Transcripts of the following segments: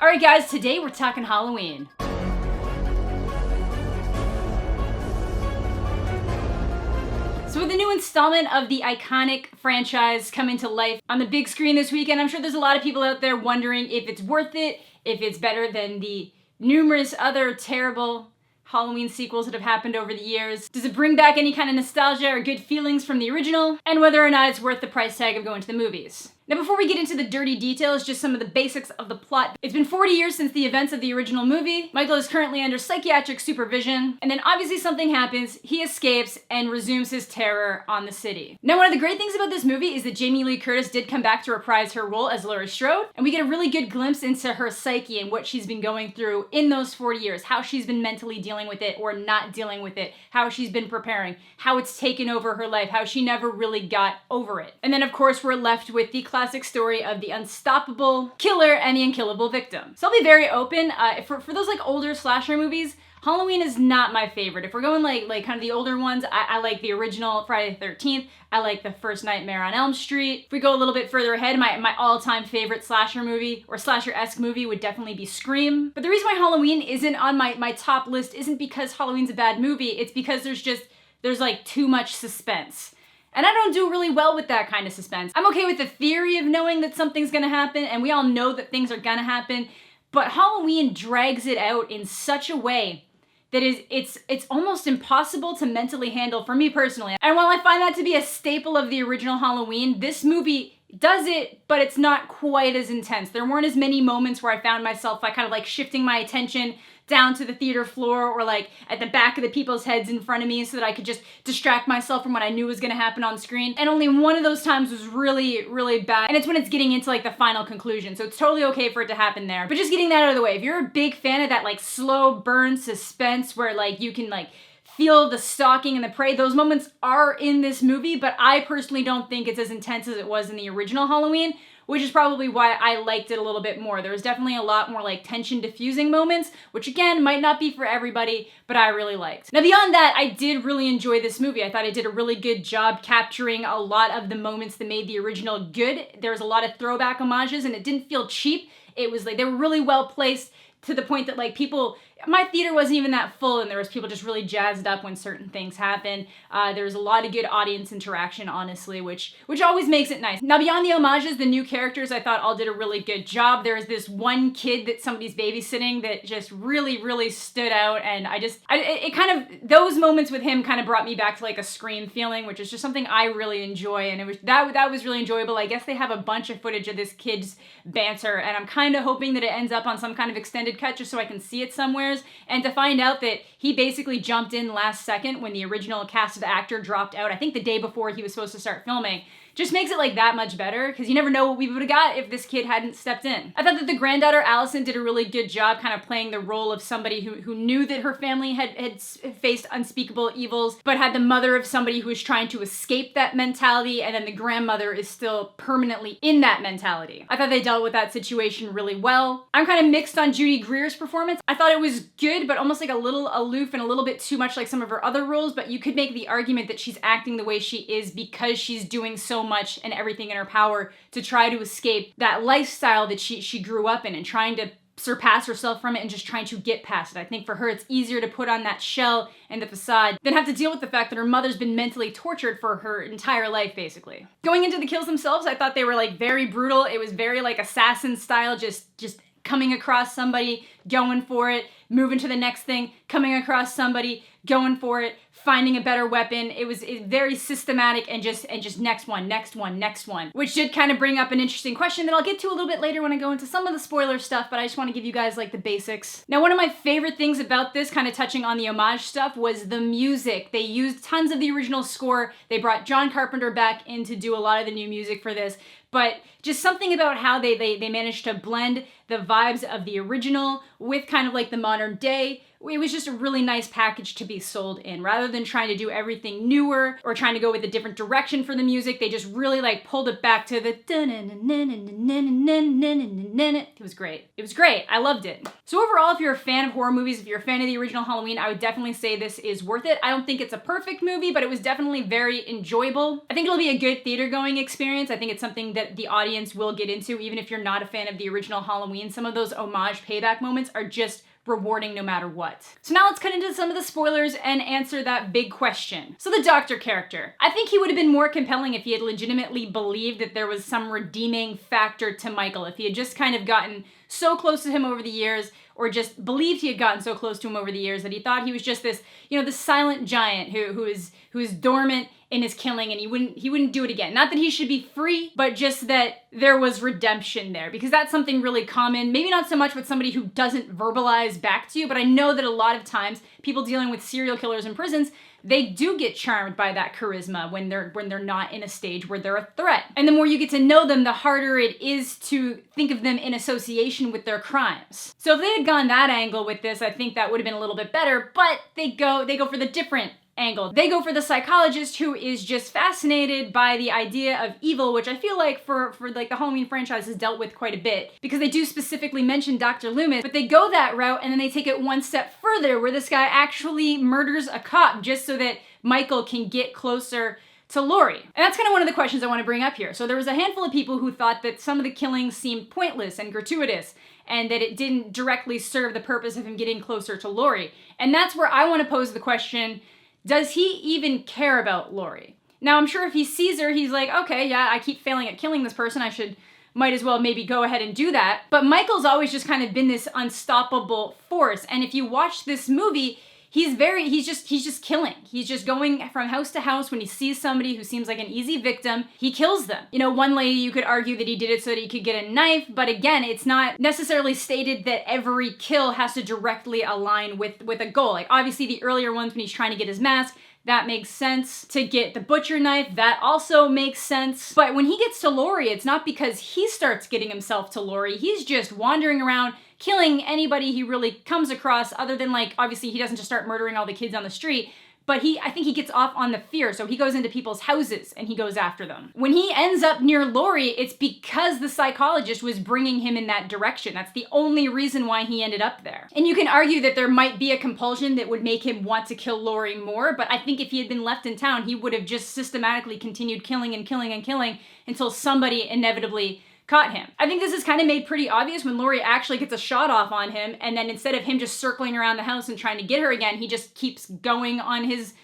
Alright guys, today we're talking Halloween. So with the new installment of the iconic franchise coming to life on the big screen this weekend, I'm sure there's a lot of people out there wondering if it's worth it, if it's better than the numerous other terrible Halloween sequels that have happened over the years. Does it bring back any kind of nostalgia or good feelings from the original? And whether or not it's worth the price tag of going to the movies. Now before we get into the dirty details, just some of the basics of the plot. It's been 40 years since the events of the original movie. Michael is currently under psychiatric supervision, and then obviously something happens, he escapes, and resumes his terror on the city. Now one of the great things about this movie is that Jamie Lee Curtis did come back to reprise her role as Laurie Strode, and we get a really good glimpse into her psyche and what she's been going through in those 40 years, how she's been mentally dealing with it or not dealing with it, how she's been preparing, how it's taken over her life, how she never really got over it. And then of course we're left with the classic story of the unstoppable killer and the unkillable victim. So I'll be very open. For those like older slasher movies, Halloween is not my favorite. If we're going like kind of the older ones, I like the original Friday the 13th. I like the first Nightmare on Elm Street. If we go a little bit further ahead, my all-time favorite slasher movie or slasher-esque movie would definitely be Scream. But the reason why Halloween isn't on my top list isn't because Halloween's a bad movie. It's because there's like too much suspense. And I don't do really well with that kind of suspense. I'm okay with the theory of knowing that something's gonna happen, and we all know that things are gonna happen, but Halloween drags it out in such a way that it's almost impossible to mentally handle for me personally. And while I find that to be a staple of the original Halloween, this movie does it, but it's not quite as intense. There weren't as many moments where I found myself like kind of like shifting my attention down to the theater floor or like at the back of the people's heads in front of me so that I could just distract myself from what I knew was gonna happen on screen. And only one of those times was really, really bad. And it's when it's getting into like the final conclusion. So it's totally okay for it to happen there. But just getting that out of the way, if you're a big fan of that like slow burn suspense where like you can like feel the stalking and the prey, those moments are in this movie, but I personally don't think it's as intense as it was in the original Halloween, which is probably why I liked it a little bit more. There was definitely a lot more like tension diffusing moments, which again, might not be for everybody, but I really liked. Now beyond that, I did really enjoy this movie. I thought it did a really good job capturing a lot of the moments that made the original good. There was a lot of throwback homages and it didn't feel cheap. It was like, they were really well placed to the point that like people, my theater wasn't even that full and there was people just really jazzed up when certain things happen. There was a lot of good audience interaction, honestly, which always makes it nice. Now beyond the homages, the new characters I thought all did a really good job. There's this one kid that somebody's babysitting that just really, really stood out, and it kind of, those moments with him kind of brought me back to like a Scream feeling, which is just something I really enjoy, and it was that was really enjoyable. I guess they have a bunch of footage of this kid's banter, and I'm kind of hoping that it ends up on some kind of extended cut just so I can see it somewhere. And to find out that he basically jumped in last second when the original casted actor dropped out, I think the day before he was supposed to start filming, just makes it like that much better, because you never know what we would have got if this kid hadn't stepped in. I thought that the granddaughter Allison did a really good job kind of playing the role of somebody who knew that her family had faced unspeakable evils, but had the mother of somebody who was trying to escape that mentality, and then the grandmother is still permanently in that mentality. I thought they dealt with that situation really well. I'm kind of mixed on Judy Greer's performance. I thought it was good, but almost like a little aloof and a little bit too much like some of her other roles, but you could make the argument that she's acting the way she is because she's doing so much and everything in her power to try to escape that lifestyle that she grew up in and trying to surpass herself from it and just trying to get past it. I think for her it's easier to put on that shell and the facade than have to deal with the fact that her mother's been mentally tortured for her entire life, basically. Going into the kills themselves, I thought they were like very brutal. It was very like assassin style, just coming across somebody, going for it, moving to the next thing, coming across somebody, going for it, finding a better weapon. It was very systematic and just next one, which did kind of bring up an interesting question that I'll get to a little bit later when I go into some of the spoiler stuff, but I just want to give you guys like the basics. Now, one of my favorite things about this, kind of touching on the homage stuff, was the music. They used tons of the original score. They brought John Carpenter back in to do a lot of the new music for this, but just something about how they managed to blend the vibes of the original with kind of like the modern day. It was just a really nice package to be sold in. Rather rather than trying to do everything newer or trying to go with a different direction for the music, they just really like pulled it back to the it was great. It was great. I loved it. So overall, if you're a fan of horror movies, if you're a fan of the original Halloween, I would definitely say this is worth it. I don't think it's a perfect movie, but it was definitely very enjoyable. I think it'll be a good theater going experience. I think it's something that the audience will get into, even if you're not a fan of the original Halloween. Some of those homage payback moments are just rewarding no matter what. So now let's cut into some of the spoilers and answer that big question. So the doctor character. I think he would have been more compelling if he had legitimately believed that there was some redeeming factor to Michael, if he had just kind of gotten so close to him over the years, or just believed he had gotten so close to him over the years that he thought he was just this, this silent giant who is dormant in his killing, and he wouldn't do it again. Not that he should be free, but just that there was redemption there, because that's something really common. Maybe not so much with somebody who doesn't verbalize back to you, but I know that a lot of times people dealing with serial killers in prisons, they do get charmed by that charisma when they're not in a stage where they're a threat. And the more you get to know them, the harder it is to think of them in association with their crimes. So if they had gone that angle with this, I think that would have been a little bit better, but they go for the different angle. They go for the psychologist who is just fascinated by the idea of evil, which I feel like for like the Halloween franchise has dealt with quite a bit, because they do specifically mention Dr. Loomis, but they go that route and then they take it one step further where this guy actually murders a cop just so that Michael can get closer to Laurie. And that's kind of one of the questions I want to bring up here. So there was a handful of people who thought that some of the killings seemed pointless and gratuitous, and that it didn't directly serve the purpose of him getting closer to Laurie. And that's where I want to pose the question, does he even care about Laurie? Now, I'm sure if he sees her, he's like, okay, yeah, I keep failing at killing this person. Might as well maybe go ahead and do that. But Michael's always just kind of been this unstoppable force. And if you watch this movie, he's just killing. He's just going from house to house. When he sees somebody who seems like an easy victim, he kills them. One lady, you could argue that he did it so that he could get a knife, but again, it's not necessarily stated that every kill has to directly align with a goal. Like obviously the earlier ones when he's trying to get his mask, that makes sense. To get the butcher knife, that also makes sense. But when he gets to Laurie, it's not because he starts getting himself to Laurie. He's just wandering around killing anybody he really comes across, other than like, obviously he doesn't just start murdering all the kids on the street, but I think he gets off on the fear, so he goes into people's houses and he goes after them. When he ends up near Laurie, it's because the psychologist was bringing him in that direction. That's the only reason why he ended up there. And you can argue that there might be a compulsion that would make him want to kill Laurie more, but I think if he had been left in town, he would have just systematically continued killing and killing and killing until somebody inevitably caught him. I think this is kind of made pretty obvious when Laurie actually gets a shot off on him, and then instead of him just circling around the house and trying to get her again, he just keeps going on his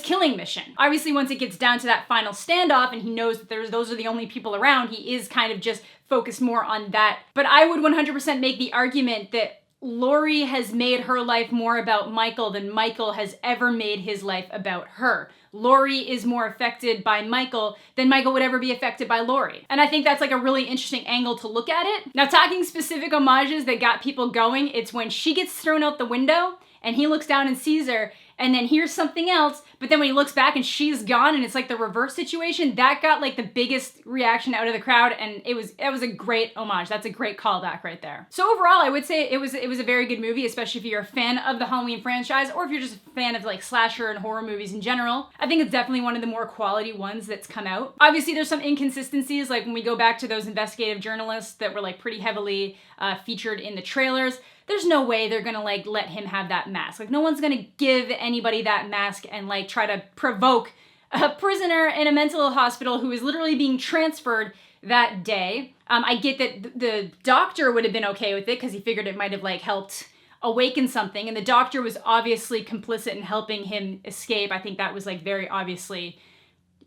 killing mission. Obviously, once it gets down to that final standoff and he knows that those are the only people around, he is kind of just focused more on that. But I would 100% make the argument that Laurie has made her life more about Michael than Michael has ever made his life about her. Laurie is more affected by Michael than Michael would ever be affected by Laurie. And I think that's like a really interesting angle to look at it. Now, talking specific homages that got people going, it's when she gets thrown out the window and he looks down and sees her and then hears something else, but then when he looks back and she's gone and it's like the reverse situation, that got like the biggest reaction out of the crowd, and it was a great homage. That's a great callback right there. So overall, I would say it was a very good movie, especially if you're a fan of the Halloween franchise, or if you're just a fan of like slasher and horror movies in general. I think it's definitely one of the more quality ones that's come out. Obviously, there's some inconsistencies, like when we go back to those investigative journalists that were like pretty heavily featured in the trailers. There's no way they're gonna like let him have that mask. Like no one's gonna give anybody that mask and like try to provoke a prisoner in a mental hospital who is literally being transferred that day. I get that the doctor would have been okay with it because he figured it might have like helped awaken something, and the doctor was obviously complicit in helping him escape. I think that was like very obviously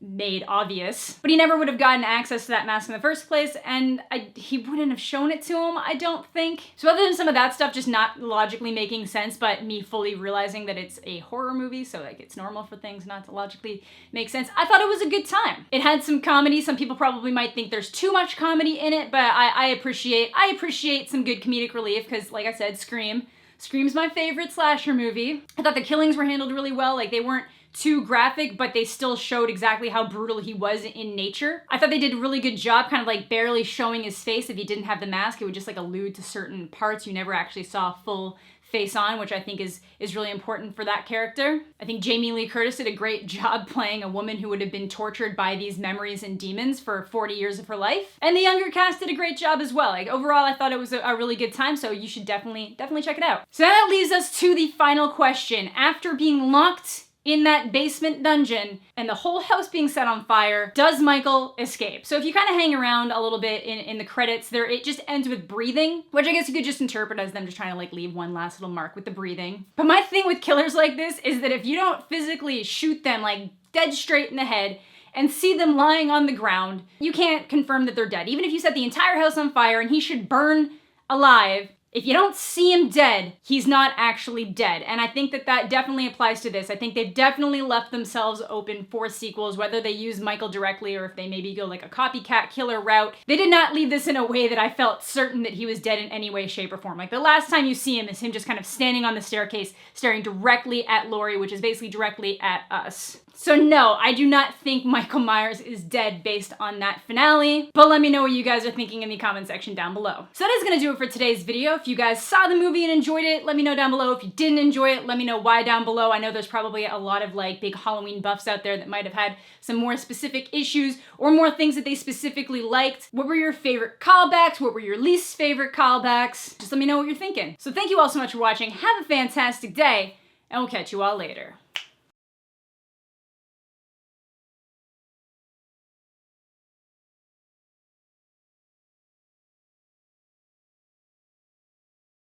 made obvious, but he never would have gotten access to that mask in the first place, and he wouldn't have shown it to him, I don't think. So other than some of that stuff just not logically making sense, but me fully realizing that it's a horror movie, so like it's normal for things not to logically make sense, I thought it was a good time. It had some comedy. Some people probably might think there's too much comedy in it, but I appreciate some good comedic relief, because like I said, Scream's my favorite slasher movie. I thought the killings were handled really well. Like they weren't too graphic, but they still showed exactly how brutal he was in nature. I thought they did a really good job kind of like barely showing his face. If he didn't have the mask, it would just like allude to certain parts. You never actually saw full face on, which I think is really important for that character. I think Jamie Lee Curtis did a great job playing a woman who would have been tortured by these memories and demons for 40 years of her life. And the younger cast did a great job as well. Like overall, I thought it was a really good time, so you should definitely check it out. So that leads us to the final question. After being locked in that basement dungeon and the whole house being set on fire, does Michael escape? So if you kind of hang around a little bit in the credits there, it just ends with breathing, which I guess you could just interpret as them just trying to like leave one last little mark with the breathing. But my thing with killers like this is that if you don't physically shoot them like dead straight in the head and see them lying on the ground, you can't confirm that they're dead. Even if you set the entire house on fire and he should burn alive, if you don't see him dead, he's not actually dead. And I think that definitely applies to this. I think they've definitely left themselves open for sequels, whether they use Michael directly or if they maybe go like a copycat killer route. They did not leave this in a way that I felt certain that he was dead in any way, shape, or form. Like the last time you see him is him just kind of standing on the staircase, staring directly at Laurie, which is basically directly at us. So no, I do not think Michael Myers is dead based on that finale, but let me know what you guys are thinking in the comment section down below. So that is gonna do it for today's video. If you guys saw the movie and enjoyed it, let me know down below. If you didn't enjoy it, let me know why down below. I know there's probably a lot of like big Halloween buffs out there that might have had some more specific issues or more things that they specifically liked. What were your favorite callbacks? What were your least favorite callbacks? Just let me know what you're thinking. So thank you all so much for watching. Have a fantastic day, and we'll catch you all later.